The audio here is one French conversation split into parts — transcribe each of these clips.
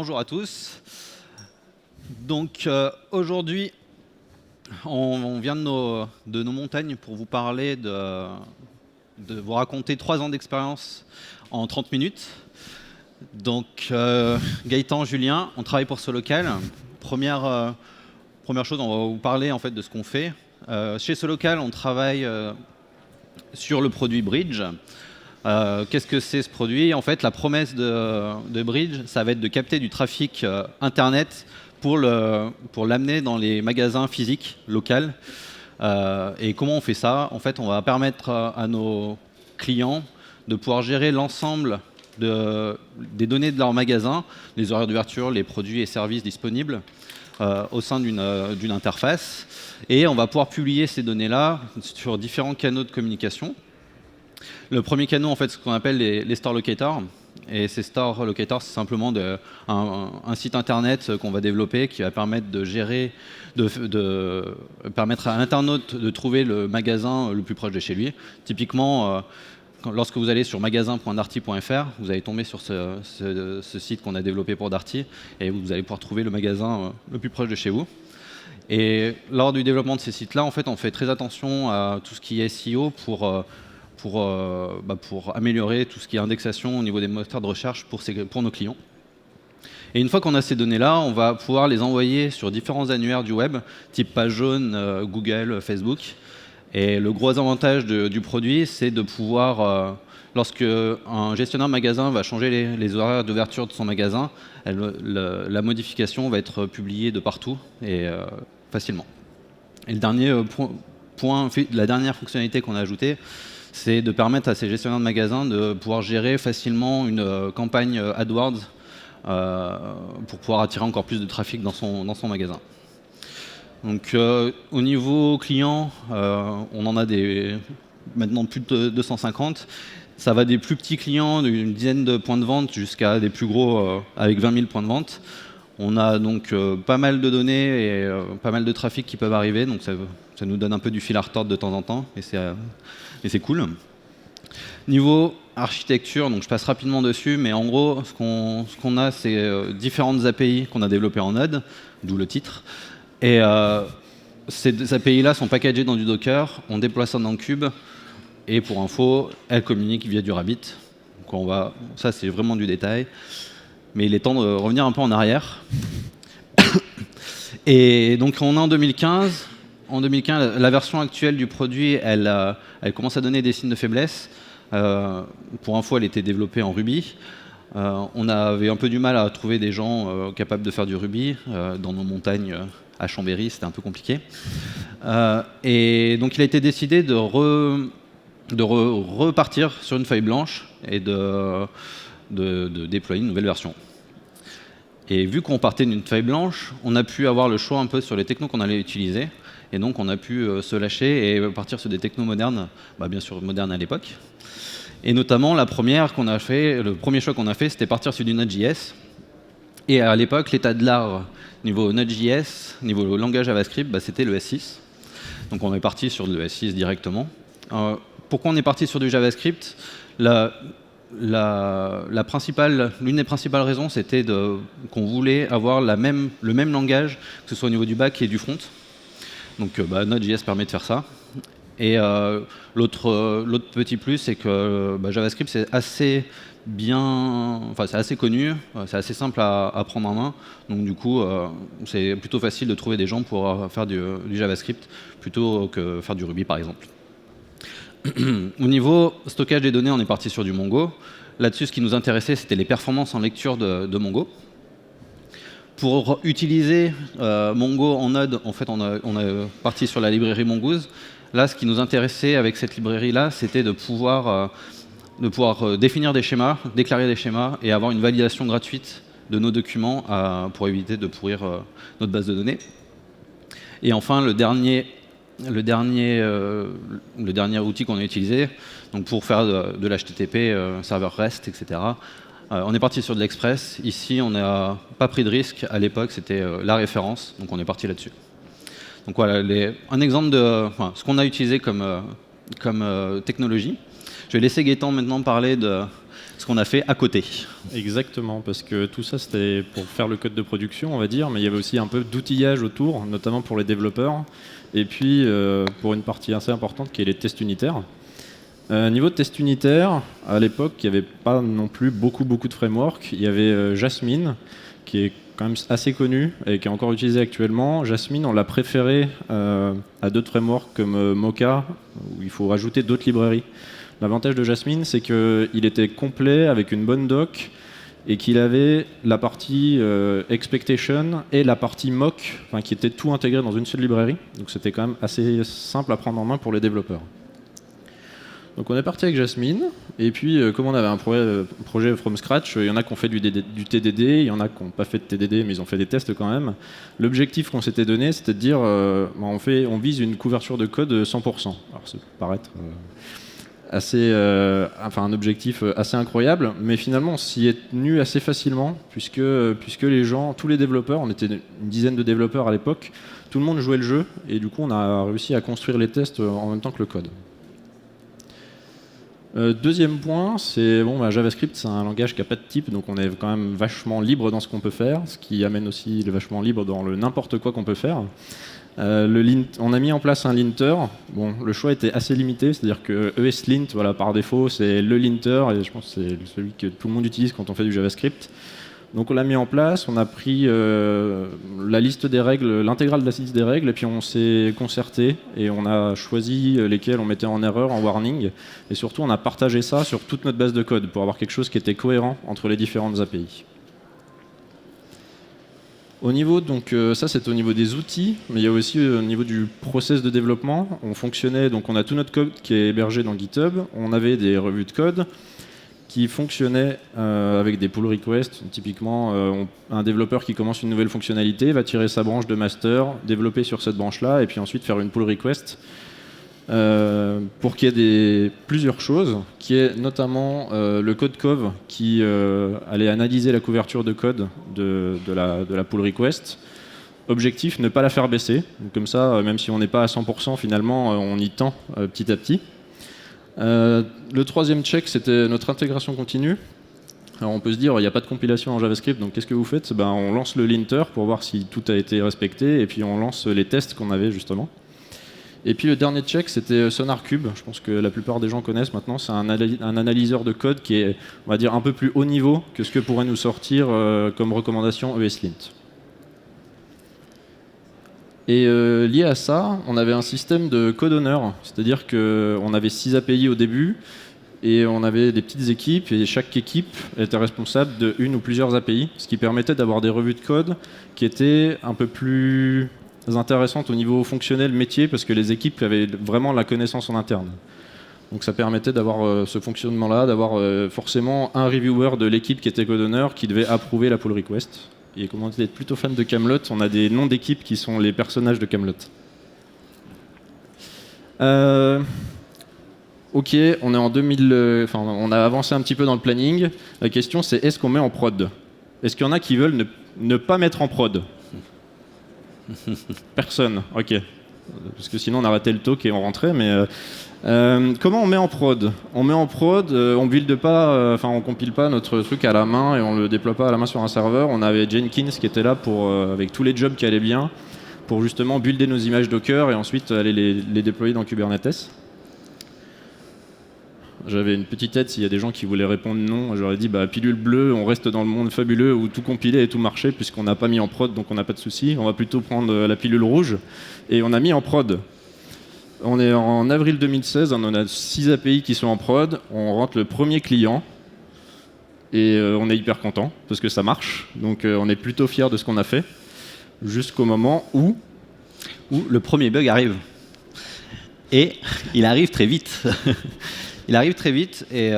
Bonjour à tous. Donc aujourd'hui, on vient de nos montagnes pour vous parler de vous raconter 3 ans d'expérience en 30 minutes. Donc Gaëtan, Julien, on travaille pour Solocal. Première chose, on va vous parler en fait de ce qu'on fait. Chez Solocal, on travaille sur le produit Bridge. Qu'est-ce que c'est ce produit? En fait, la promesse de Bridge, ça va être de capter du trafic Internet pour l'amener dans les magasins physiques locaux. Et comment on fait ça? En fait, on va permettre à nos clients de pouvoir gérer l'ensemble des données de leur magasin, les horaires d'ouverture, les produits et services disponibles au sein d'une interface. Et on va pouvoir publier ces données-là sur différents canaux de communication. Le premier canal, en fait, ce qu'on appelle les store locators. Et ces store locators, c'est simplement un site internet qu'on va développer qui va permettre de gérer, permettre à l'internaute de trouver le magasin le plus proche de chez lui. Typiquement, lorsque vous allez sur magasin.darty.fr, vous allez tomber sur ce site qu'on a développé pour Darty et vous allez pouvoir trouver le magasin le plus proche de chez vous. Et lors du développement de ces sites-là, en fait, on fait très attention à tout ce qui est SEO pour améliorer tout ce qui est indexation au niveau des moteurs de recherche pour nos clients. Et une fois qu'on a ces données-là, on va pouvoir les envoyer sur différents annuaires du web, type page jaune, Google, Facebook. Et le gros avantage du produit, c'est de pouvoir, lorsque un gestionnaire de magasin va changer les horaires d'ouverture de son magasin, la modification va être publiée de partout et facilement. Et le dernier la dernière fonctionnalité qu'on a ajoutée, c'est de permettre à ces gestionnaires de magasins de pouvoir gérer facilement une campagne AdWords pour pouvoir attirer encore plus de trafic dans son magasin. Donc au niveau client, on en a maintenant plus de 250. Ça va des plus petits clients d'une dizaine de points de vente jusqu'à des plus gros avec 20 000 points de vente. On a donc pas mal de données et pas mal de trafic qui peuvent arriver, donc ça nous donne un peu du fil à retordre de temps en temps, et c'est cool. Niveau architecture, donc je passe rapidement dessus, mais en gros, ce qu'on a, c'est différentes API qu'on a développées en Node, d'où le titre. Et ces API-là sont packagées dans du Docker, on déploie ça dans Cube, et pour info, elles communiquent via du Rabbit. Donc ça, c'est vraiment du détail. Mais il est temps de revenir un peu en arrière. Et donc on est en 2015. En 2015, la version actuelle du produit, elle commence à donner des signes de faiblesse. Pour info, elle était développée en Ruby. On avait un peu du mal à trouver des gens capables de faire du Ruby. Dans nos montagnes à Chambéry, c'était un peu compliqué. Et donc il a été décidé de repartir sur une feuille blanche et de déployer une nouvelle version. Et vu qu'on partait d'une feuille blanche, on a pu avoir le choix un peu sur les technos qu'on allait utiliser. Et donc on a pu se lâcher et partir sur des technos modernes, bien sûr modernes à l'époque. Et notamment le premier choix qu'on a fait, c'était partir sur du Node.js. Et à l'époque, l'état de l'art niveau Node.js, niveau langage JavaScript, c'était le S6. Donc on est parti sur le S6 directement. Pourquoi on est parti sur du JavaScript? L'une des principales raisons, c'était qu'on voulait avoir le même langage, que ce soit au niveau du back et du front. Donc Node.js permet de faire ça. Et l'autre petit plus, c'est que JavaScript, c'est assez connu, c'est assez simple à prendre en main. Donc du coup, c'est plutôt facile de trouver des gens pour faire du JavaScript plutôt que faire du Ruby, par exemple. Au niveau stockage des données, on est parti sur du Mongo. Là-dessus, ce qui nous intéressait, c'était les performances en lecture de Mongo. Pour utiliser Mongo en Node, en fait, on est parti sur la librairie Mongoose. Là, ce qui nous intéressait avec cette librairie-là, c'était de pouvoir définir des schémas, déclarer des schémas et avoir une validation gratuite de nos documents pour éviter de pourrir notre base de données. Et enfin, le dernier outil qu'on a utilisé, donc pour faire de l'HTTP, serveur REST, etc. On est parti sur de l'Express. Ici, on n'a pas pris de risque. À l'époque, c'était la référence, donc on est parti là-dessus. Donc voilà, un exemple de ce qu'on a utilisé comme technologie. Je vais laisser Gaëtan maintenant parler de ce qu'on a fait à côté. Exactement, parce que tout ça c'était pour faire le code de production, on va dire, mais il y avait aussi un peu d'outillage autour, notamment pour les développeurs, et puis pour une partie assez importante qui est les tests unitaires. Niveau de tests unitaires, à l'époque, il n'y avait pas non plus beaucoup de frameworks. Il y avait Jasmine, qui est quand même assez connu et qui est encore utilisé actuellement. Jasmine, on l'a préféré à d'autres frameworks comme Mocha, où il faut rajouter d'autres librairies. L'avantage de Jasmine, c'est qu'il était complet avec une bonne doc et qu'il avait la partie expectation et la partie mock, enfin, qui était tout intégré dans une seule librairie. Donc c'était quand même assez simple à prendre en main pour les développeurs. Donc on est parti avec Jasmine, et puis comme on avait un projet from scratch, il y en a qui ont fait du TDD, il y en a qui n'ont pas fait de TDD, mais ils ont fait des tests quand même. L'objectif qu'on s'était donné, c'était de dire, on vise une couverture de code 100%. Alors ça peut paraître un objectif assez incroyable, mais finalement on s'y est tenu assez facilement, puisque les gens, tous les développeurs, on était une dizaine de développeurs à l'époque, tout le monde jouait le jeu, et du coup on a réussi à construire les tests en même temps que le code. Deuxième point, c'est JavaScript, c'est un langage qui n'a pas de type, donc on est quand même vachement libre dans ce qu'on peut faire, ce qui amène aussi le vachement libre dans le n'importe quoi qu'on peut faire. On a mis en place un linter. Bon, le choix était assez limité, c'est-à-dire que ESLint, voilà, par défaut, c'est le linter, et je pense que c'est celui que tout le monde utilise quand on fait du JavaScript. Donc on l'a mis en place, on a pris la liste des règles, l'intégrale de la liste des règles, et puis on s'est concerté et on a choisi lesquelles on mettait en erreur, en warning, et surtout on a partagé ça sur toute notre base de code pour avoir quelque chose qui était cohérent entre les différentes API. Au niveau, donc ça c'est au niveau des outils, mais il y a aussi au niveau du process de développement. On fonctionnait, donc on a tout notre code qui est hébergé dans GitHub, on avait des revues de code qui fonctionnaient avec des pull requests. Typiquement, un développeur qui commence une nouvelle fonctionnalité va tirer sa branche de master, développer sur cette branche-là, et puis ensuite faire une pull request pour qu'il y ait plusieurs choses, qui est notamment le code cov qui allait analyser la couverture de code de la pull request. Objectif, ne pas la faire baisser. Donc, comme ça, même si on n'est pas à 100%, finalement, on y tend petit à petit. Le troisième check, c'était notre intégration continue. Alors on peut se dire, il n'y a pas de compilation en JavaScript, donc qu'est-ce que vous faites ? On lance le linter pour voir si tout a été respecté, et puis on lance les tests qu'on avait justement. Et puis le dernier check, c'était SonarQube. Je pense que la plupart des gens connaissent maintenant. C'est un analyseur de code qui est, on va dire, un peu plus haut niveau que ce que pourrait nous sortir comme recommandation ESLint. Et lié à ça, on avait un système de code owner, c'est-à-dire qu'on avait 6 API au début, et on avait des petites équipes, et chaque équipe était responsable de une ou plusieurs API, ce qui permettait d'avoir des revues de code qui étaient un peu plus intéressantes au niveau fonctionnel métier, parce que les équipes avaient vraiment la connaissance en interne. Donc ça permettait d'avoir ce fonctionnement-là, d'avoir forcément un reviewer de l'équipe qui était code owner qui devait approuver la pull request. Et comme on est plutôt fan de Kaamelott, on a des noms d'équipes qui sont les personnages de Kaamelott. Ok, on est en 2000, on a avancé un petit peu dans le planning. La question c'est, est-ce qu'on met en prod ? Est-ce qu'il y en a qui veulent ne pas mettre en prod ? Personne, ok. Parce que sinon on arrêtait le talk et on rentrait, mais comment on met en prod ? On met en prod, on builde pas, on compile pas notre truc à la main et on le déploie pas à la main sur un serveur. On avait Jenkins qui était là pour, avec tous les jobs qui allaient bien, pour justement builder nos images Docker et ensuite aller les déployer dans Kubernetes. J'avais une petite tête, s'il y a des gens qui voulaient répondre non, j'aurais dit pilule bleue, on reste dans le monde fabuleux où tout compilait et tout marchait puisqu'on n'a pas mis en prod, donc on n'a pas de souci. On va plutôt prendre la pilule rouge et on a mis en prod. On est en avril 2016, on a 6 API qui sont en prod, on rentre le premier client et on est hyper content parce que ça marche, donc on est plutôt fiers de ce qu'on a fait jusqu'au moment où le premier bug arrive. Et il arrive très vite. Il arrive très vite, mais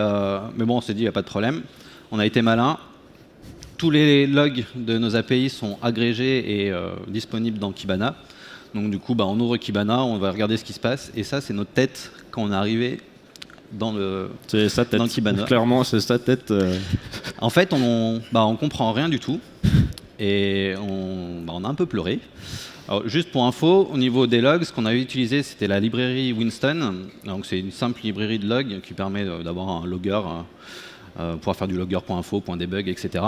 bon, on s'est dit, il n'y a pas de problème. On a été malin. Tous les logs de nos API sont agrégés et disponibles dans Kibana. Donc du coup, on ouvre Kibana, on va regarder ce qui se passe. Et ça, c'est notre tête quand on est arrivé dans Kibana. Clairement, c'est sa tête. En fait, on comprend rien du tout. Et on a un peu pleuré. Alors, juste pour info, au niveau des logs, ce qu'on avait utilisé, c'était la librairie Winston. Donc, c'est une simple librairie de logs qui permet d'avoir un logger pouvoir faire du logger.info, .debug, etc.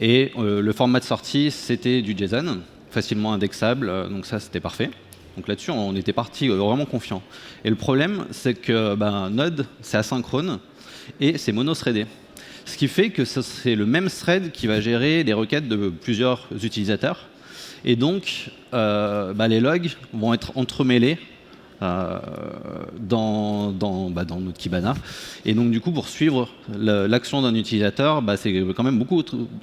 Et le format de sortie, c'était du JSON, facilement indexable, donc ça c'était parfait. Donc là-dessus, on était parti vraiment confiant. Et le problème, c'est que Node, c'est asynchrone et c'est mono-threadé. Ce qui fait que c'est le même thread qui va gérer des requêtes de plusieurs utilisateurs. Et donc, les logs vont être entremêlés dans notre Kibana. Et donc, du coup, pour suivre l'action d'un utilisateur, c'est quand même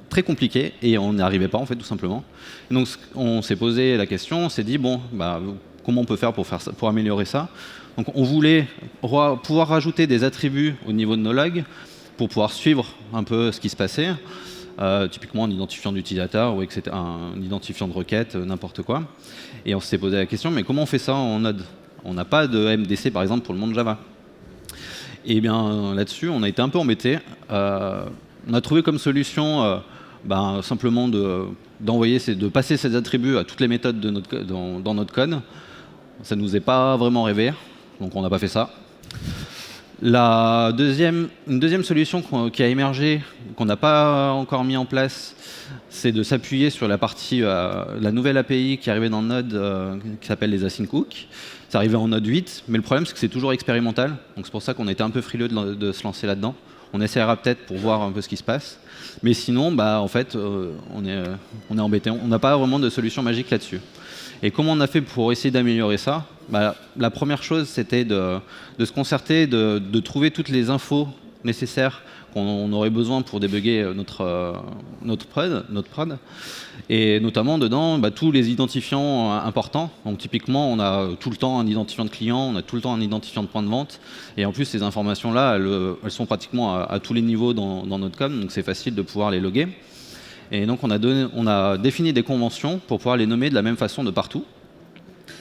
très compliqué et on n'y arrivait pas, en fait, tout simplement. Et donc, on s'est posé la question, on s'est dit, comment on peut faire pour améliorer ça? Donc, on voulait pouvoir rajouter des attributs au niveau de nos logs pour pouvoir suivre un peu ce qui se passait. Typiquement un identifiant d'utilisateur ou un identifiant de requête, n'importe quoi. Et on s'est posé la question, mais comment on fait ça en Node? On n'a pas de MDC par exemple pour le monde Java. Et bien là-dessus, on a été un peu embêté. On a trouvé comme solution simplement de passer ces attributs à toutes les méthodes dans notre code. Ça ne nous est pas vraiment rêvé, donc on n'a pas fait ça. Une deuxième solution qui a émergé, qu'on n'a pas encore mis en place, c'est de s'appuyer sur la nouvelle API qui est arrivée dans Node, qui s'appelle les async hooks. C'est arrivé en Node 8, mais le problème c'est que c'est toujours expérimental, donc c'est pour ça qu'on était un peu frileux de se lancer là-dedans. On essaiera peut-être pour voir un peu ce qui se passe, mais sinon, en fait, on est embêté. On n'a pas vraiment de solution magique là-dessus. Et comment on a fait pour essayer d'améliorer ça? La première chose, c'était de se concerter, de trouver toutes les infos nécessaires qu'on aurait besoin pour débugger notre prod. Et notamment dedans, tous les identifiants importants. Donc typiquement, on a tout le temps un identifiant de client, on a tout le temps un identifiant de point de vente. Et en plus, ces informations-là, elles sont pratiquement à tous les niveaux dans notre code, donc c'est facile de pouvoir les loguer. Et donc on a défini des conventions pour pouvoir les nommer de la même façon de partout,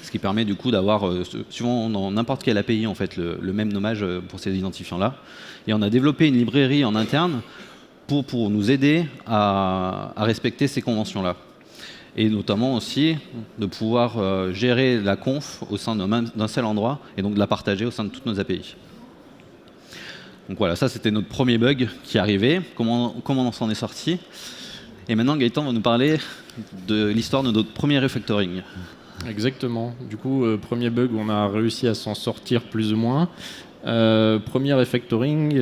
ce qui permet du coup d'avoir, suivant dans n'importe quelle API, en fait, le même nommage pour ces identifiants-là. Et on a développé une librairie en interne pour nous aider à respecter ces conventions-là. Et notamment aussi de pouvoir gérer la conf au sein d'un seul endroit et donc de la partager au sein de toutes nos API. Donc voilà, ça c'était notre premier bug qui est arrivé, comment on s'en est sorti. Et maintenant, Gaëtan va nous parler de l'histoire de notre premier refactoring. Exactement. Du coup, premier bug où on a réussi à s'en sortir plus ou moins. Premier refactoring,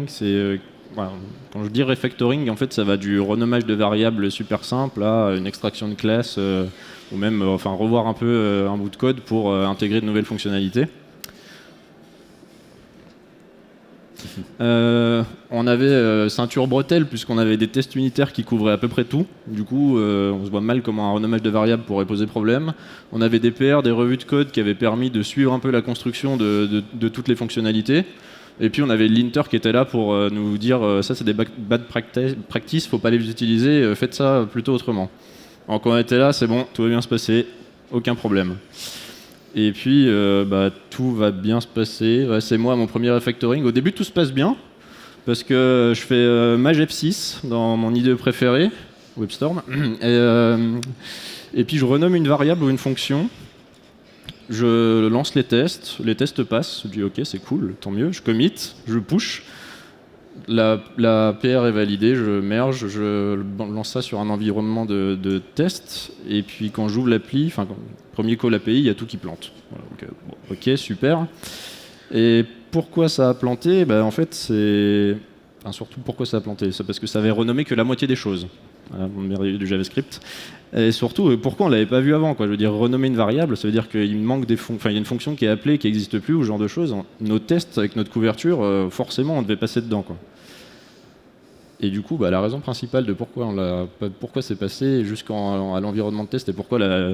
c'est... quand je dis refactoring, en fait, ça va du renommage de variables super simple à une extraction de classe, ou même revoir un peu un bout de code pour intégrer de nouvelles fonctionnalités. On avait ceinture bretelle puisqu'on avait des tests unitaires qui couvraient à peu près tout. Du coup, on se voit mal comment un renommage de variables pourrait poser problème. On avait des PR, des revues de code qui avaient permis de suivre un peu la construction de toutes les fonctionnalités. Et puis on avait l'linter qui était là pour nous dire ça c'est des bad practices, faut pas les utiliser, faites ça plutôt autrement. Donc on était là, c'est bon, tout va bien se passer, aucun problème. Et puis, tout va bien se passer. Ouais, c'est moi, mon premier refactoring. Au début, tout se passe bien, parce que je fais Maj F6 dans mon IDE préféré, WebStorm. Et puis, je renomme une variable ou une fonction. Je lance les tests passent. Je dis OK, c'est cool, tant mieux. Je commit, je push. La PR est validée, je merge, je lance ça sur un environnement de test, et puis quand j'ouvre l'appli, premier call API, il y a tout qui plante. Voilà, donc, ok, super. Et pourquoi ça a planté? En fait, surtout pourquoi ça a planté, c'est parce que ça avait renommé que la moitié des choses. Voilà, on merveilleux du JavaScript. Et surtout, pourquoi on l'avait pas vu avant, quoi. Je veux dire, renommer une variable, ça veut dire qu'il manque il y a une fonction qui est appelée, qui n'existe plus, ou ce genre de choses. Nos tests avec notre couverture, forcément, on devait passer dedans, quoi. Et du coup, la raison principale de pourquoi c'est passé jusqu'à l'environnement de test et pourquoi la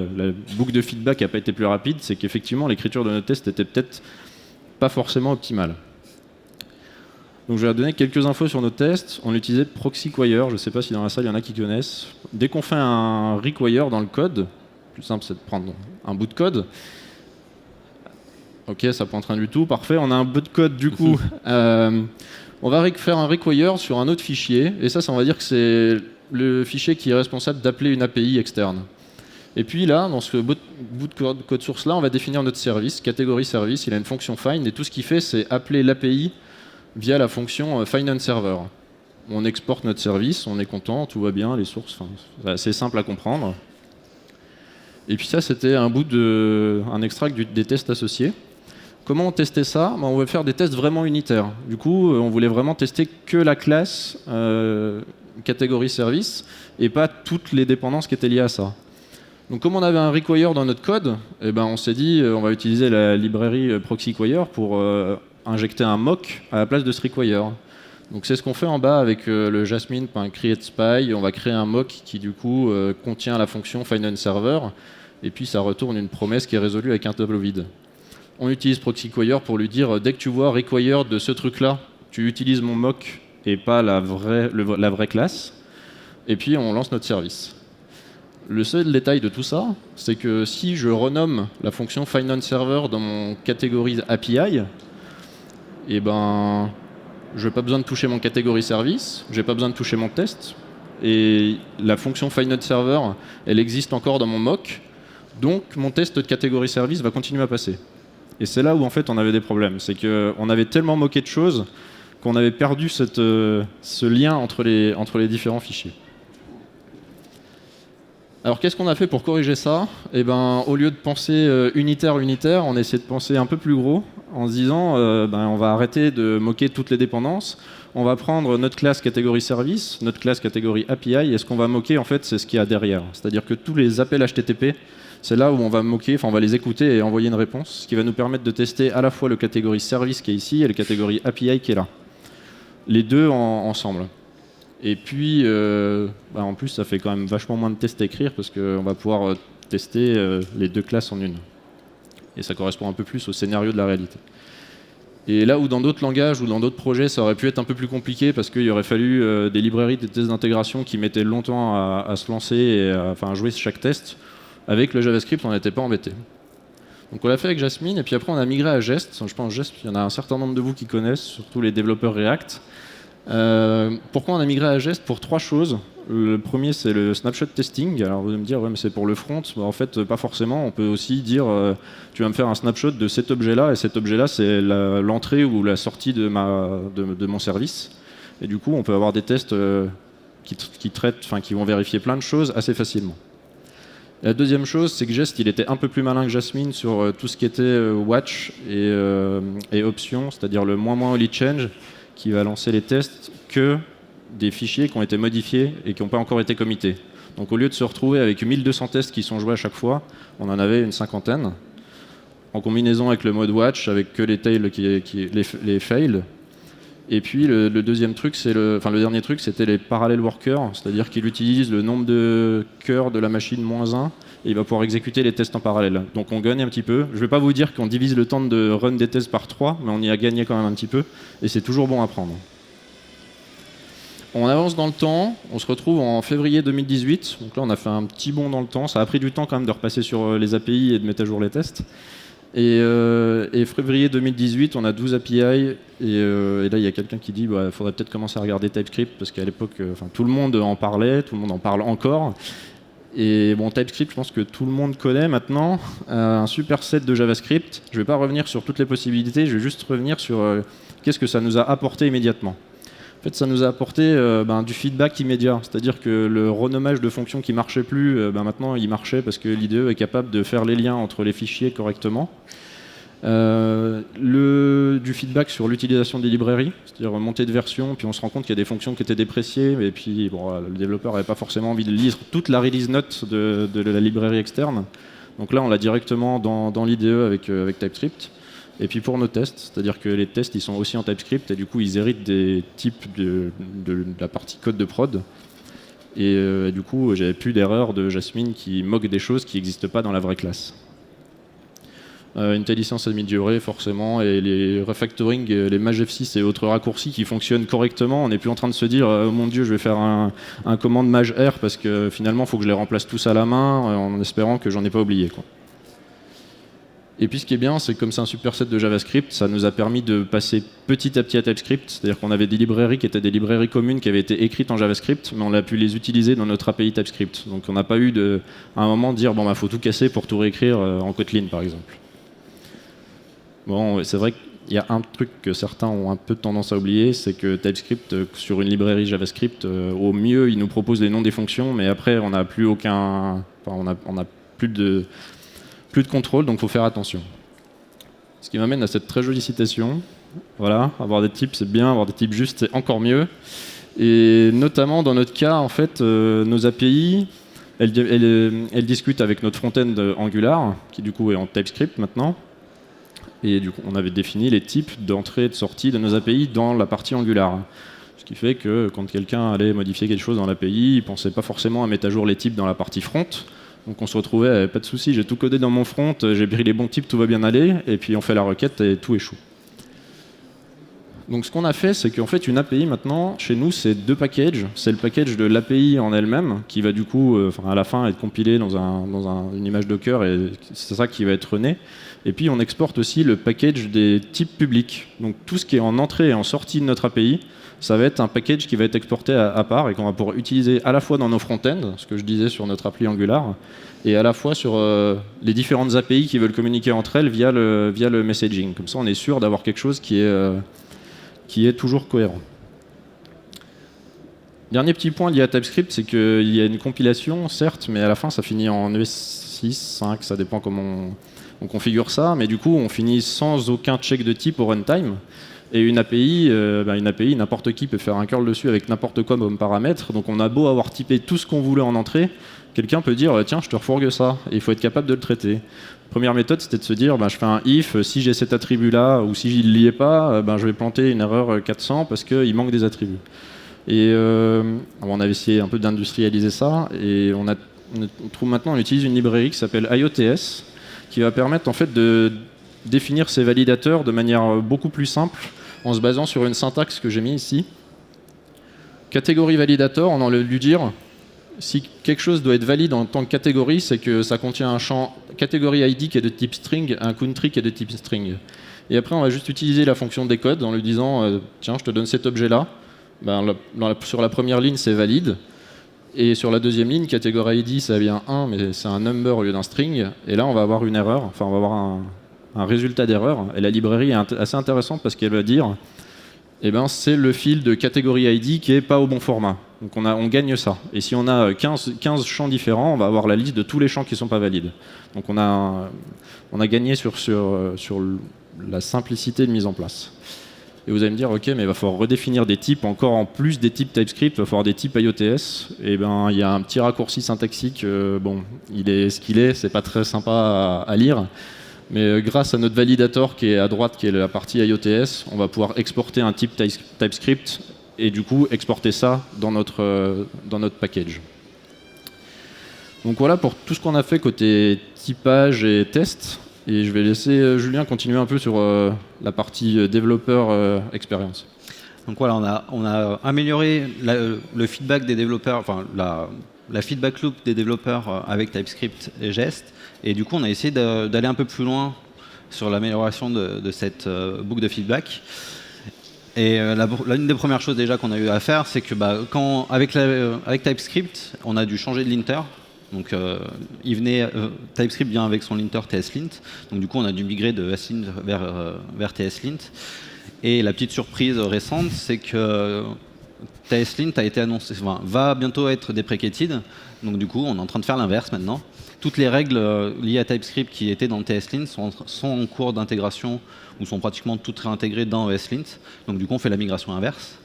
boucle de feedback n'a pas été plus rapide, c'est qu'effectivement, l'écriture de nos tests était peut-être pas forcément optimale. Donc je vais donner quelques infos sur nos tests. On utilisait ProxyQuire, je ne sais pas si dans la salle il y en a qui connaissent. Dès qu'on fait un require dans le code, le plus simple c'est de prendre un bout de code. Ok, ça prend rien du tout, parfait. On a un bout de code du coup. On va faire un require sur un autre fichier. Et ça on va dire que c'est le fichier qui est responsable d'appeler une API externe. Et puis là, dans ce bout de code source là, on va définir notre service, catégorie service. Il a une fonction find et tout ce qu'il fait c'est appeler l'API via la fonction find on server. On exporte notre service, on est content, tout va bien, les sources, c'est assez simple à comprendre. Et puis ça, c'était un extract des tests associés. Comment on testait ça? On voulait faire des tests vraiment unitaires. Du coup, on voulait vraiment tester que la classe catégorie service et pas toutes les dépendances qui étaient liées à ça. Donc comme on avait un require dans notre code, on s'est dit on va utiliser la librairie proxyquire pour injecter un mock à la place de ce require. Donc c'est ce qu'on fait en bas avec le jasmine.createSpy. On va créer un mock qui du coup contient la fonction findOnServer et puis ça retourne une promesse qui est résolue avec un tableau vide. On utilise proxyquire pour lui dire dès que tu vois require de ce truc-là, tu utilises mon mock et pas la vraie classe. Et puis on lance notre service. Le seul détail de tout ça, c'est que si je renomme la fonction findOnServer dans mon catégorie API, je n'ai pas besoin de toucher mon catégorie service, j'ai pas besoin de toucher mon test, et la fonction findOnServer, elle existe encore dans mon mock, donc mon test de catégorie service va continuer à passer. Et c'est là où en fait on avait des problèmes, c'est qu'on avait tellement moqué de choses qu'on avait perdu ce lien entre les différents fichiers. Alors qu'est-ce qu'on a fait pour corriger ça? Au lieu de penser unitaire, on a essayé de penser un peu plus gros en se disant on va arrêter de moquer toutes les dépendances, on va prendre notre classe catégorie service, notre classe catégorie API, et ce qu'on va moquer en fait c'est ce qu'il y a derrière. C'est-à-dire que tous les appels HTTP, c'est là où on va moquer, on va les écouter et envoyer une réponse, ce qui va nous permettre de tester à la fois le catégorie service qui est ici et le catégorie API qui est là. Les deux ensemble. Et puis, en plus, ça fait quand même vachement moins de tests à écrire parce qu'on va pouvoir tester les deux classes en une. Et ça correspond un peu plus au scénario de la réalité. Et là où dans d'autres langages ou dans d'autres projets, ça aurait pu être un peu plus compliqué parce qu'il aurait fallu des librairies de tests d'intégration qui mettaient longtemps à se lancer et à jouer chaque test, avec le JavaScript, on n'était pas embêté. Donc on l'a fait avec Jasmine, et puis après on a migré à Jest. Je pense Jest, il y en a un certain nombre de vous qui connaissent, surtout les développeurs React. Pourquoi on a migré à Jest? Pour trois choses. Le premier, c'est le snapshot testing. Alors vous allez me dire, ouais, mais c'est pour le front. En fait, pas forcément. On peut aussi dire, tu vas me faire un snapshot de cet objet-là, et cet objet-là, c'est l'entrée ou la sortie de mon service. Et du coup, on peut avoir des tests qui vont vérifier plein de choses assez facilement. La deuxième chose, c'est que Jest, il était un peu plus malin que Jasmine sur tout ce qui était watch et options, c'est-à-dire le ---- only change, qui va lancer les tests que des fichiers qui ont été modifiés et qui n'ont pas encore été committés. Donc au lieu de se retrouver avec 1200 tests qui sont joués à chaque fois, on en avait une cinquantaine, en combinaison avec le mode watch, avec que les tails, les fails. Et puis le dernier truc, c'était les parallel workers, c'est-à-dire qu'il utilise le nombre de cœurs de la machine -1, et il va pouvoir exécuter les tests en parallèle. Donc on gagne un petit peu. Je ne vais pas vous dire qu'on divise le temps de run des tests par 3, mais on y a gagné quand même un petit peu, et c'est toujours bon à prendre. On avance dans le temps, on se retrouve en février 2018, donc là on a fait un petit bond dans le temps, ça a pris du temps quand même de repasser sur les API et de mettre à jour les tests. Et février 2018, on a 12 API, et là il y a quelqu'un qui dit il faudrait peut-être commencer à regarder TypeScript, parce qu'à l'époque tout le monde en parlait, tout le monde en parle encore. Et bon, TypeScript, je pense que tout le monde connaît maintenant, un superset de JavaScript. Je ne vais pas revenir sur toutes les possibilités, je vais juste revenir sur qu'est-ce que ça nous a apporté immédiatement. En fait, ça nous a apporté du feedback immédiat, c'est-à-dire que le renommage de fonctions qui ne marchait plus, maintenant il marchait parce que l'IDE est capable de faire les liens entre les fichiers correctement. Du feedback sur l'utilisation des librairies, c'est-à-dire montée de version, puis on se rend compte qu'il y a des fonctions qui étaient dépréciées, et puis le développeur n'avait pas forcément envie de lire toute la release note de la librairie externe. Donc là, on l'a directement dans l'IDE avec TypeScript. Et puis pour nos tests, c'est-à-dire que les tests ils sont aussi en TypeScript, et du coup ils héritent des types de la partie code de prod. Et du coup, j'avais plus d'erreurs de Jasmine qui moque des choses qui n'existent pas dans la vraie classe. IntelliSense améliorée forcément, et les refactoring, les MageF6 et autres raccourcis qui fonctionnent correctement. On n'est plus en train de se dire oh mon dieu, je vais faire un commande MageR parce que finalement il faut que je les remplace tous à la main en espérant que j'en ai pas oublié, quoi. Et puis ce qui est bien, c'est que comme c'est un superset de JavaScript, ça nous a permis de passer petit à petit à TypeScript, c'est-à-dire qu'on avait des librairies qui étaient des librairies communes qui avaient été écrites en JavaScript, mais on a pu les utiliser dans notre API TypeScript. Donc on n'a pas eu à un moment de dire faut tout casser pour tout réécrire en Kotlin par exemple. Bon, c'est vrai que il y a un truc que certains ont un peu tendance à oublier, c'est que TypeScript, sur une librairie JavaScript, au mieux, il nous propose les noms des fonctions, mais après, on n'a plus plus de contrôle, donc il faut faire attention. Ce qui m'amène à cette très jolie citation. Voilà, avoir des types, c'est bien, avoir des types justes, c'est encore mieux. Et notamment, dans notre cas, en fait, nos API, elles discutent avec notre front-end Angular, qui du coup est en TypeScript maintenant. Et du coup, on avait défini les types d'entrée et de sortie de nos API dans la partie Angular. Ce qui fait que quand quelqu'un allait modifier quelque chose dans l'API, il ne pensait pas forcément à mettre à jour les types dans la partie front. Donc on se retrouvait, pas de souci, j'ai tout codé dans mon front, j'ai pris les bons types, tout va bien aller, et puis on fait la requête et tout échoue. Donc ce qu'on a fait, c'est qu'en fait une API maintenant, chez nous, c'est 2 packages. C'est le package de l'API en elle-même, qui va du coup, à la fin, être compilé dans une image Docker, et c'est ça qui va être runné. Et puis on exporte aussi le package des types publics. Donc tout ce qui est en entrée et en sortie de notre API, ça va être un package qui va être exporté à part et qu'on va pouvoir utiliser à la fois dans nos front-ends, ce que je disais sur notre appli Angular, et à la fois sur les différentes API qui veulent communiquer entre elles via le messaging. Comme ça, on est sûr d'avoir quelque chose qui est toujours cohérent. Dernier petit point lié à TypeScript, c'est qu'il y a une compilation, certes, mais à la fin, ça finit en ES6, 5, ça dépend comment on configure ça, mais du coup, on finit sans aucun check de type au runtime. Et une API, n'importe qui peut faire un curl dessus avec n'importe quoi comme paramètre. Donc on a beau avoir typé tout ce qu'on voulait en entrée, quelqu'un peut dire tiens, je te refourgue ça. Et il faut être capable de le traiter. Première méthode, c'était de se dire je fais un if, si j'ai cet attribut-là, ou si il n'y est pas, je vais planter une erreur 400 parce qu'il manque des attributs. Et on avait essayé un peu d'industrialiser ça, et on trouve maintenant, on utilise une librairie qui s'appelle IOTS, qui va permettre en fait de définir ces validateurs de manière beaucoup plus simple, en se basant sur une syntaxe que j'ai mis ici. Catégorie validator, on a lui dire si quelque chose doit être valide en tant que catégorie, c'est que ça contient un champ catégorie ID qui est de type string, un country qui est de type string. Et après, on va juste utiliser la fonction decode en lui disant tiens, je te donne cet objet-là. Sur la première ligne, c'est valide. Et sur la deuxième ligne, catégorie ID, ça vient 1, mais c'est un number au lieu d'un string. Et là, on va avoir une erreur, enfin, on va avoir un résultat d'erreur. Et la librairie est assez intéressante parce qu'elle va dire c'est le fil de catégorie ID qui n'est pas au bon format. Donc on gagne ça. Et si on a 15 champs différents, on va avoir la liste de tous les champs qui ne sont pas valides. Donc on a gagné sur la simplicité de mise en place. Et vous allez me dire, ok, mais il va falloir redéfinir des types, encore en plus des types TypeScript, il va falloir des types IOTS. Et il y a un petit raccourci syntaxique, il est ce qu'il est, c'est pas très sympa à lire. Mais grâce à notre validator qui est à droite, qui est la partie IOTS, on va pouvoir exporter un type TypeScript et du coup exporter ça dans notre package. Donc voilà pour tout ce qu'on a fait côté typage et test. Et je vais laisser Julien continuer un peu sur la partie développeur expérience. Donc voilà, on a amélioré le feedback des développeurs, enfin la feedback loop des développeurs avec TypeScript et Jest. Et du coup, on a essayé d'aller un peu plus loin sur l'amélioration de cette boucle de feedback. Et l'une des premières choses déjà qu'on a eu à faire, c'est que avec TypeScript, on a dû changer de linter. Donc TypeScript vient avec son linter TSLint. Donc du coup, on a dû migrer de SLint vers TSLint. Et la petite surprise récente, c'est que TSLint a été annoncé, va bientôt être deprecated. Donc du coup, on est en train de faire l'inverse maintenant. Toutes les règles liées à TypeScript qui étaient dans TSLint sont en cours d'intégration ou sont pratiquement toutes réintégrées dans ESLint. Donc du coup, on fait la migration inverse.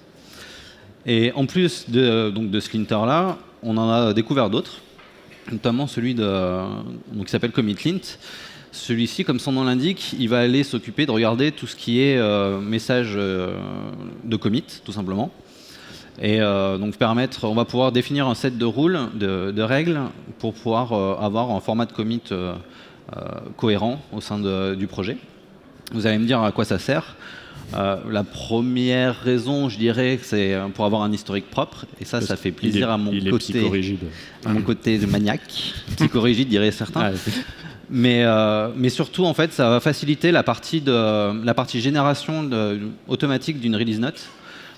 Et en plus de ce linter-là, on en a découvert d'autres, notamment celui qui s'appelle commitlint. Celui-ci, comme son nom l'indique, il va aller s'occuper de regarder tout ce qui est message de commit, tout simplement. Et donc on va pouvoir définir un set de rules, de règles, pour pouvoir avoir un format de commit cohérent au sein du projet. Vous allez me dire à quoi ça sert. La première raison, je dirais, c'est pour avoir un historique propre. Et ça fait plaisir à mon côté maniaque. Psychorigide, diraient certains. Mais surtout, en fait, ça va faciliter la partie génération automatique d'une release note.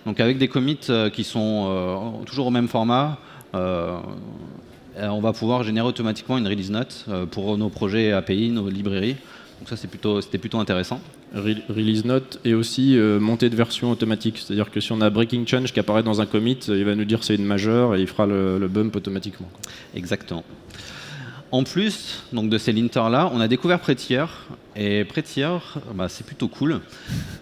Donc avec des commits qui sont toujours au même format, on va pouvoir générer automatiquement une release note pour nos projets API, nos librairies. Donc ça, c'était plutôt intéressant. Release note et aussi montée de version automatique. C'est-à-dire que si on a breaking change qui apparaît dans un commit, il va nous dire c'est une majeure et il fera le bump automatiquement. Exactement. En plus donc, de ces linters-là, on a découvert Prettier. Et Prettier, c'est plutôt cool.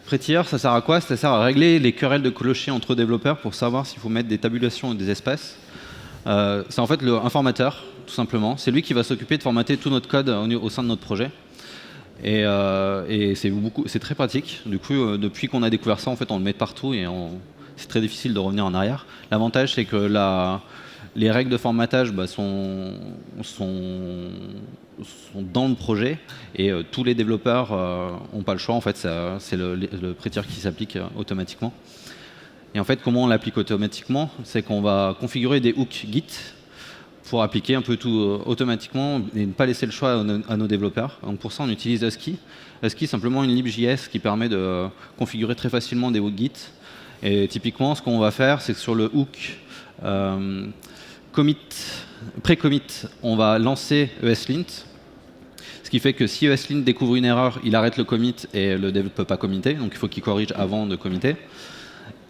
Prettier, ça sert à quoi? Ça sert à régler les querelles de clochers entre développeurs pour savoir s'il faut mettre des tabulations ou des espaces. C'est en fait un formateur, tout simplement. C'est lui qui va s'occuper de formater tout notre code au sein de notre projet. Et c'est très pratique. Du coup, depuis qu'on a découvert ça, en fait, on le met partout et c'est très difficile de revenir en arrière. L'avantage, c'est que les règles de formatage sont dans le projet et tous les développeurs n'ont pas le choix. En fait, c'est le Prettier qui s'applique automatiquement. Et en fait, comment on l'applique automatiquement? C'est qu'on va configurer des hooks Git pour appliquer un peu tout automatiquement et ne pas laisser le choix à nos développeurs. Donc pour ça, on utilise Husky. Husky, simplement une libJS qui permet de configurer très facilement des hooks Git. Et typiquement, ce qu'on va faire, c'est que sur le hook pré-commit, on va lancer ESLint. Ce qui fait que si ESLint découvre une erreur, il arrête le commit et le dev ne peut pas committer. Donc il faut qu'il corrige avant de committer.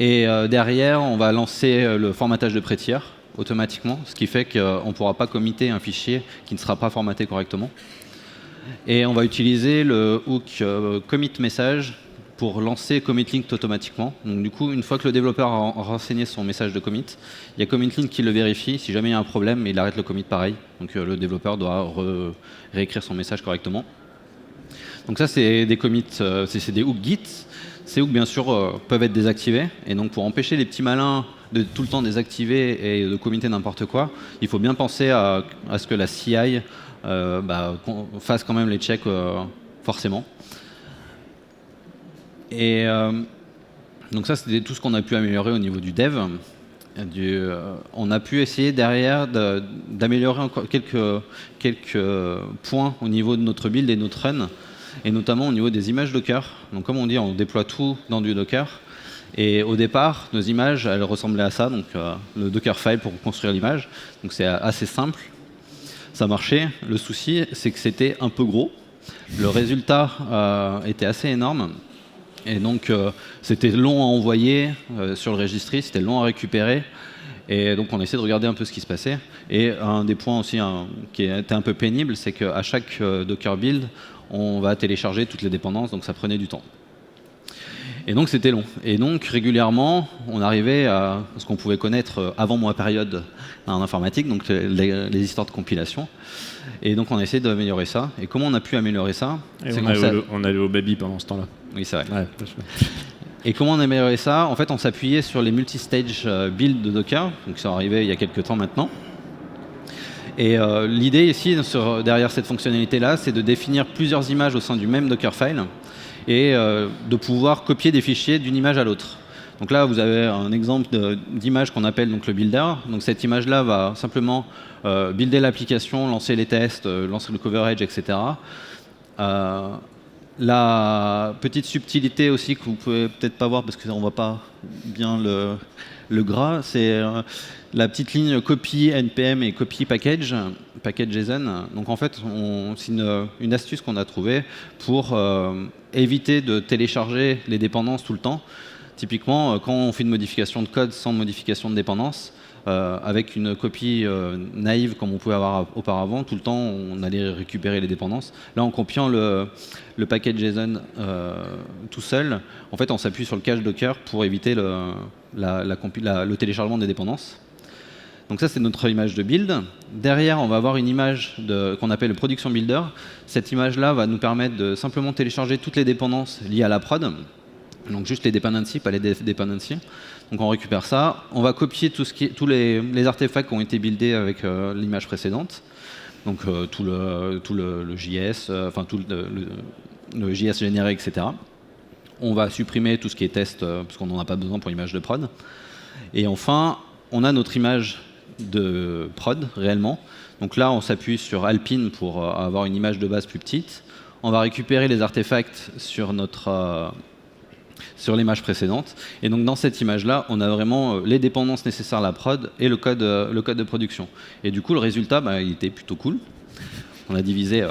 Et derrière, on va lancer le formatage de Prettier automatiquement, ce qui fait qu'on ne pourra pas committer un fichier qui ne sera pas formaté correctement. Et on va utiliser le hook commit message pour lancer commit link automatiquement. Donc du coup, une fois que le développeur a renseigné son message de commit, il y a commit link qui le vérifie. Si jamais il y a un problème, il arrête le commit pareil. Donc le développeur doit réécrire son message correctement. Donc ça, c'est des commits, c'est des hooks Git. Ces hooks, bien sûr, peuvent être désactivés. Et donc, pour empêcher les petits malins de tout le temps désactiver et de committer n'importe quoi, il faut bien penser à ce que la CI fasse quand même les checks forcément. Et donc ça, c'était tout ce qu'on a pu améliorer au niveau du dev. On a pu essayer derrière d'améliorer encore quelques points au niveau de notre build et notre run, et notamment au niveau des images Docker. Donc comme on dit, on déploie tout dans du Docker. Et au départ, nos images, elles ressemblaient à ça, donc le Dockerfile pour construire l'image. Donc c'est assez simple, ça marchait. Le souci, c'est que c'était un peu gros. Le résultat était assez énorme. Et donc c'était long à envoyer sur le registry, c'était long à récupérer. Et donc on essaie de regarder un peu ce qui se passait. Et un des points aussi qui était un peu pénible, c'est qu'à chaque Docker build, on va télécharger toutes les dépendances, donc ça prenait du temps. Et donc c'était long. Et donc régulièrement, on arrivait à ce qu'on pouvait connaître avant ma période en informatique, donc les histoires de compilation. Et donc on a essayé d'améliorer ça. Et comment on a pu améliorer ça? On allait au baby pendant ce temps-là. Oui, c'est vrai. Ouais, et comment on a amélioré ça? En fait, on s'appuyait sur les multistage builds de Docker, donc ça arrivait il y a quelques temps maintenant. Et l'idée ici, derrière cette fonctionnalité-là, c'est de définir plusieurs images au sein du même Dockerfile et de pouvoir copier des fichiers d'une image à l'autre. Donc là, vous avez un exemple d'image qu'on appelle donc le builder. Donc cette image-là va simplement builder l'application, lancer les tests, lancer le coverage, etc. La petite subtilité aussi que vous pouvez peut-être pas voir parce qu'on ne voit pas bien le gras, c'est la petite ligne copy npm et copy package JSON. Donc en fait, c'est une astuce qu'on a trouvée pour éviter de télécharger les dépendances tout le temps. Typiquement, quand on fait une modification de code sans modification de dépendance, avec une copie naïve comme on pouvait avoir auparavant, tout le temps on allait récupérer les dépendances. Là, en copiant le package JSON tout seul, en fait, on s'appuie sur le cache Docker pour éviter le téléchargement des dépendances. Donc ça, c'est notre image de build. Derrière, on va avoir une image qu'on appelle le production builder. Cette image-là va nous permettre de simplement télécharger toutes les dépendances liées à la prod. Donc juste les dependencies, pas les dependencies. Donc on récupère ça. On va copier tous les artefacts qui ont été buildés avec l'image précédente. Donc tout le JS, tout le JS généré, etc. On va supprimer tout ce qui est test, parce qu'on n'en a pas besoin pour l'image de prod. Et enfin, on a notre image de prod, réellement. Donc là, on s'appuie sur Alpine pour avoir une image de base plus petite. On va récupérer les artefacts sur l'image précédente. Et donc dans cette image-là, on a vraiment les dépendances nécessaires à la prod et le code de production. Et du coup, le résultat, il était plutôt cool. On a divisé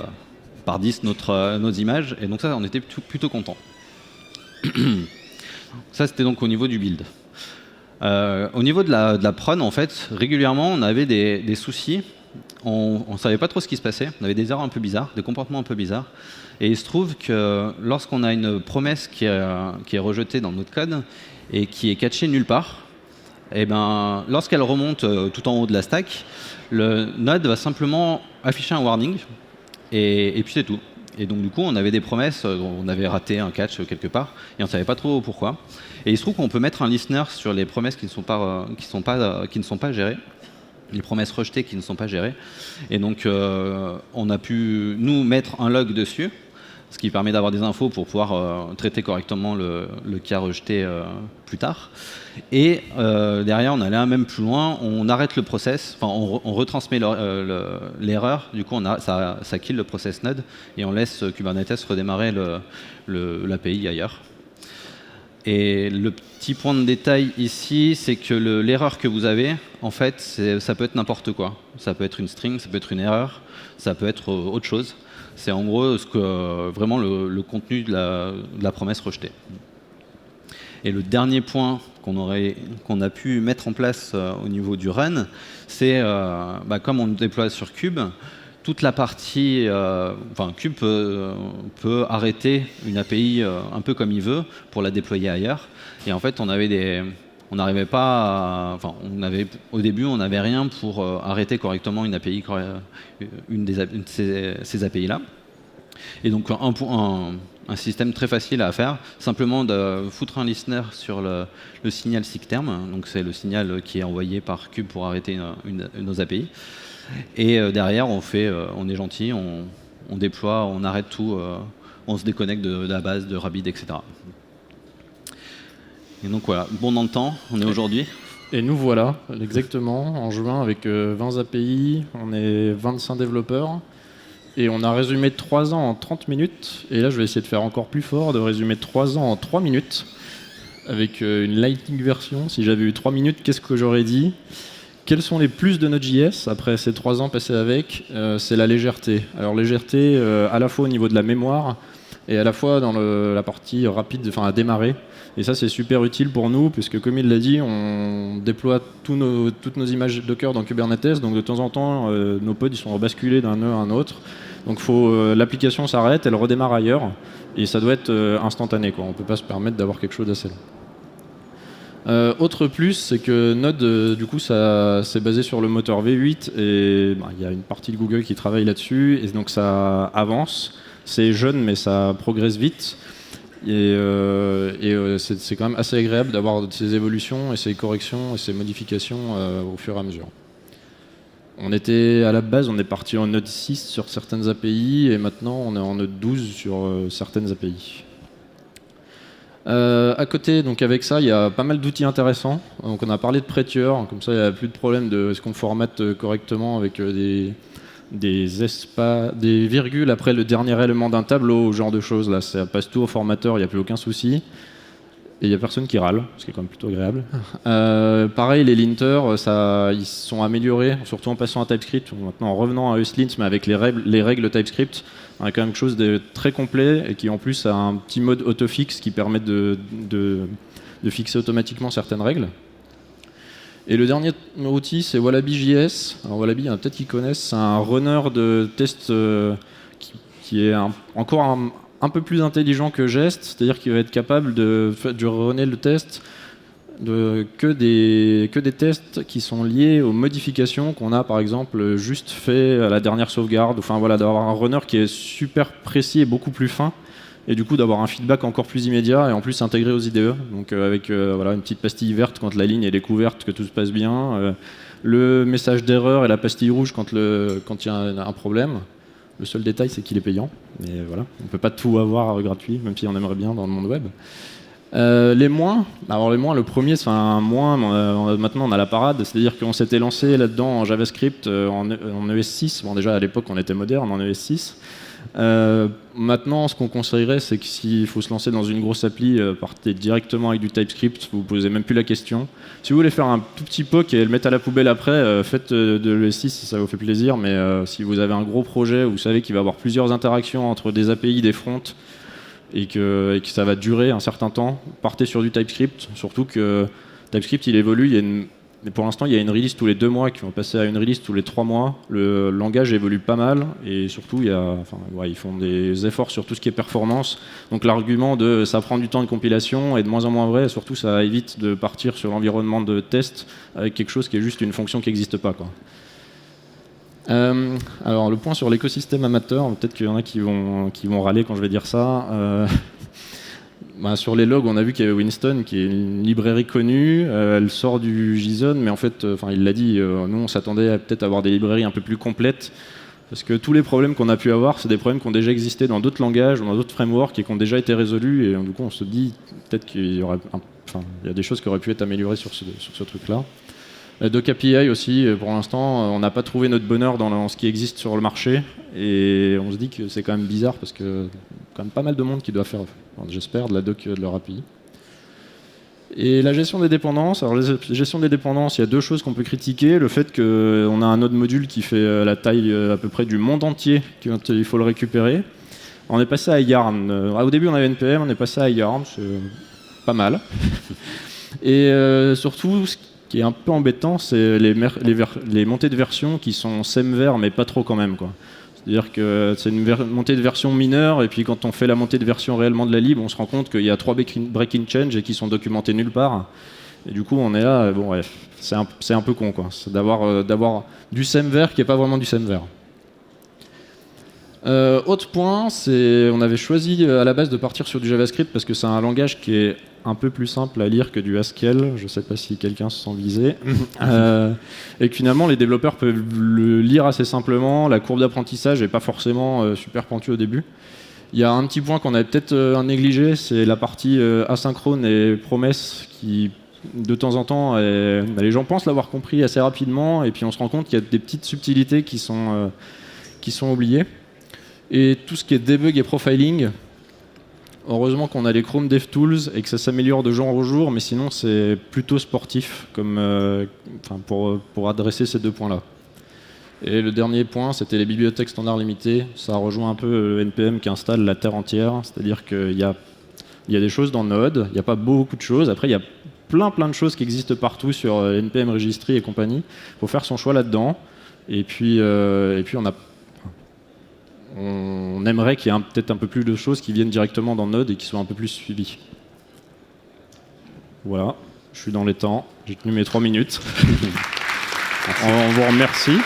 par 10 nos images, et donc ça, on était plutôt content. Ça, c'était donc au niveau du build. Au niveau de la prod, en fait, régulièrement, on avait des soucis. On ne savait pas trop ce qui se passait. On avait des erreurs un peu bizarres, des comportements un peu bizarres. Et il se trouve que lorsqu'on a une promesse qui est rejetée dans notre code et qui est catchée nulle part, et ben, lorsqu'elle remonte tout en haut de la stack, le node va simplement afficher un warning et puis c'est tout. Et donc du coup, on avait des promesses, on avait raté un catch quelque part et on ne savait pas trop pourquoi. Et il se trouve qu'on peut mettre un listener sur les promesses qui ne sont pas gérées, les promesses rejetées qui ne sont pas gérées. Et donc, on a pu nous mettre un log dessus, ce qui permet d'avoir des infos pour pouvoir traiter correctement le cas rejeté plus tard. Et derrière, on allait même plus loin, on arrête le process, enfin on retransmet l'erreur, du coup ça kill le process node et on laisse Kubernetes redémarrer l'API ailleurs. Et le petit point de détail ici, c'est que l'erreur que vous avez, en fait, ça peut être n'importe quoi. Ça peut être une string, ça peut être une erreur, ça peut être autre chose. C'est en gros vraiment le contenu de la promesse rejetée. Et le dernier point qu'on a pu mettre en place au niveau du run, c'est comme on déploie sur Kube, toute la partie, Kube peut arrêter une API un peu comme il veut pour la déployer ailleurs. Et en fait, au début, on n'avait rien pour arrêter correctement une API, une de ces API-là. Et donc un système très facile à faire, simplement de foutre un listener sur le signal SIGTERM, donc c'est le signal qui est envoyé par Kube pour arrêter nos API. Et derrière, on est gentil, on déploie, on arrête tout, on se déconnecte de la base, de Rabbit, etc. Et donc voilà, bon dans le temps, on est aujourd'hui. Et nous voilà, exactement, en juin avec 20 API, on est 25 développeurs. Et on a résumé 3 ans en 30 minutes. Et là, je vais essayer de faire encore plus fort, de résumer 3 ans en 3 minutes. Avec une Lightning version. Si j'avais eu 3 minutes, qu'est-ce que j'aurais dit ? Quels sont les plus de Node.js après ces 3 ans passés avec ? C'est la légèreté. Alors légèreté à la fois au niveau de la mémoire et à la fois dans la partie rapide, à démarrer. Et ça, c'est super utile pour nous, puisque comme il l'a dit, on déploie toutes nos images Docker dans Kubernetes, donc de temps en temps, nos pods ils sont rebasculés d'un nœud à un autre. Donc l'application s'arrête, elle redémarre ailleurs, et ça doit être instantané, quoi. On ne peut pas se permettre d'avoir quelque chose d'assez long. Autre plus, c'est que Node, du coup, ça c'est basé sur le moteur V8, et il y a une partie de Google qui travaille là-dessus, et donc ça avance. C'est jeune, mais ça progresse vite. Et c'est quand même assez agréable d'avoir ces évolutions et ces corrections et ces modifications au fur et à mesure. À la base, on est parti en Node 6 sur certaines API et maintenant on est en Node 12 sur certaines API. À côté, donc avec ça, il y a pas mal d'outils intéressants. Donc on a parlé de Prettier, comme ça il n'y a plus de problème de est-ce qu'on formate correctement avec des virgules après le dernier élément d'un tableau, ce genre de choses. Là, ça passe tout au formateur, il n'y a plus aucun souci. Et il n'y a personne qui râle, ce qui est quand même plutôt agréable. Pareil, les linters, ils sont améliorés, surtout en passant à TypeScript. Maintenant, en revenant à ESLint, mais avec les règles TypeScript, on a quand même quelque chose de très complet et qui en plus a un petit mode autofix qui permet de fixer automatiquement certaines règles. Et le dernier outil, c'est Wallaby.js. Alors Wallaby, il y en a peut-être qui connaissent. C'est un runner de test qui est encore un peu plus intelligent que Jest, c'est-à-dire qu'il va être capable de runner le test que des tests qui sont liés aux modifications qu'on a, par exemple, juste fait à la dernière sauvegarde. Enfin voilà, d'avoir un runner qui est super précis et beaucoup plus fin. Et du coup d'avoir un feedback encore plus immédiat et en plus intégré aux IDE, donc avec une petite pastille verte quand la ligne elle est couverte, que tout se passe bien, le message d'erreur et la pastille rouge quand il y a un problème. Le seul détail c'est qu'il est payant, mais voilà, on ne peut pas tout avoir gratuit, même si on aimerait bien dans le monde web. Les moins, le premier c'est un moins, maintenant on a la parade, c'est-à-dire qu'on s'était lancé là-dedans en JavaScript en ES6, bon déjà à l'époque on était moderne en ES6, Maintenant, ce qu'on conseillerait, c'est que s'il faut se lancer dans une grosse appli, partez directement avec du TypeScript, vous ne posez même plus la question. Si vous voulez faire un tout petit POC et le mettre à la poubelle après, faites de l'ES6 si ça vous fait plaisir, mais si vous avez un gros projet où vous savez qu'il va y avoir plusieurs interactions entre des API, des fronts, et que ça va durer un certain temps, partez sur du TypeScript, surtout que TypeScript il évolue, mais pour l'instant il y a une release tous les 2 mois qui vont passer à une release tous les 3 mois, le langage évolue pas mal, et surtout ils font des efforts sur tout ce qui est performance, donc l'argument de ça prend du temps de compilation est de moins en moins vrai, et surtout ça évite de partir sur l'environnement de test avec quelque chose qui est juste une fonction qui n'existe pas, quoi. Alors le point sur l'écosystème amateur, peut-être qu'il y en a qui vont râler quand je vais dire ça. Sur les logs, on a vu qu'il y avait Winston, qui est une librairie connue. Elle sort du JSON, mais en fait, il l'a dit, nous on s'attendait à peut-être avoir des librairies un peu plus complètes, parce que tous les problèmes qu'on a pu avoir, c'est des problèmes qui ont déjà existé dans d'autres langages ou dans d'autres frameworks et qui ont déjà été résolus. Et du coup, on se dit peut-être qu'il y aurait, il y a des choses qui auraient pu être améliorées sur ce truc-là. Doc API aussi, pour l'instant, on n'a pas trouvé notre bonheur dans ce qui existe sur le marché, et on se dit que c'est quand même bizarre parce que quand même pas mal de monde qui doit faire, j'espère, de la doc de leur API. Et la gestion des dépendances, alors la gestion des dépendances, il y a 2 choses qu'on peut critiquer. Le fait qu'on a un autre module qui fait la taille à peu près du monde entier, qu'il faut le récupérer. On est passé à Yarn. Au début on avait NPM, on est passé à Yarn, c'est pas mal. Et surtout, ce qui est un peu embêtant, c'est les montées de version qui sont semver, mais pas trop quand même, quoi. C'est-à-dire que c'est une montée de version mineure, et puis quand on fait la montée de version réellement de la lib, on se rend compte qu'il y a 3 breaking change et qui sont documentés nulle part. Et du coup, on est là, bon, ouais, c'est un peu con, quoi. C'est d'avoir du semver qui n'est pas vraiment du semver. Autre point, on avait choisi à la base de partir sur du JavaScript parce que c'est un langage qui est un peu plus simple à lire que du Haskell. Je ne sais pas si quelqu'un se sent visé. Et que finalement, les développeurs peuvent le lire assez simplement. La courbe d'apprentissage n'est pas forcément super pentue au début. Il y a un petit point qu'on avait peut-être négligé, c'est la partie asynchrone et promesse qui, de temps en temps, les gens pensent l'avoir compris assez rapidement, et puis on se rend compte qu'il y a des petites subtilités qui sont oubliées. Et tout ce qui est debug et profiling, heureusement qu'on a les Chrome DevTools et que ça s'améliore de jour en jour, mais sinon c'est plutôt sportif pour adresser ces 2 points-là. Et le dernier point, c'était les bibliothèques standards limitées. Ça rejoint un peu le NPM qui installe la terre entière, c'est-à-dire qu'il y a des choses dans Node, il n'y a pas beaucoup de choses. Après, il y a plein de choses qui existent partout sur NPM Registry et compagnie. Il faut faire son choix là-dedans. Et puis on aimerait qu'il y ait peut-être un peu plus de choses qui viennent directement dans Node et qui soient un peu plus suivies. Voilà, je suis dans les temps, j'ai tenu mes 3 minutes. On vous remercie.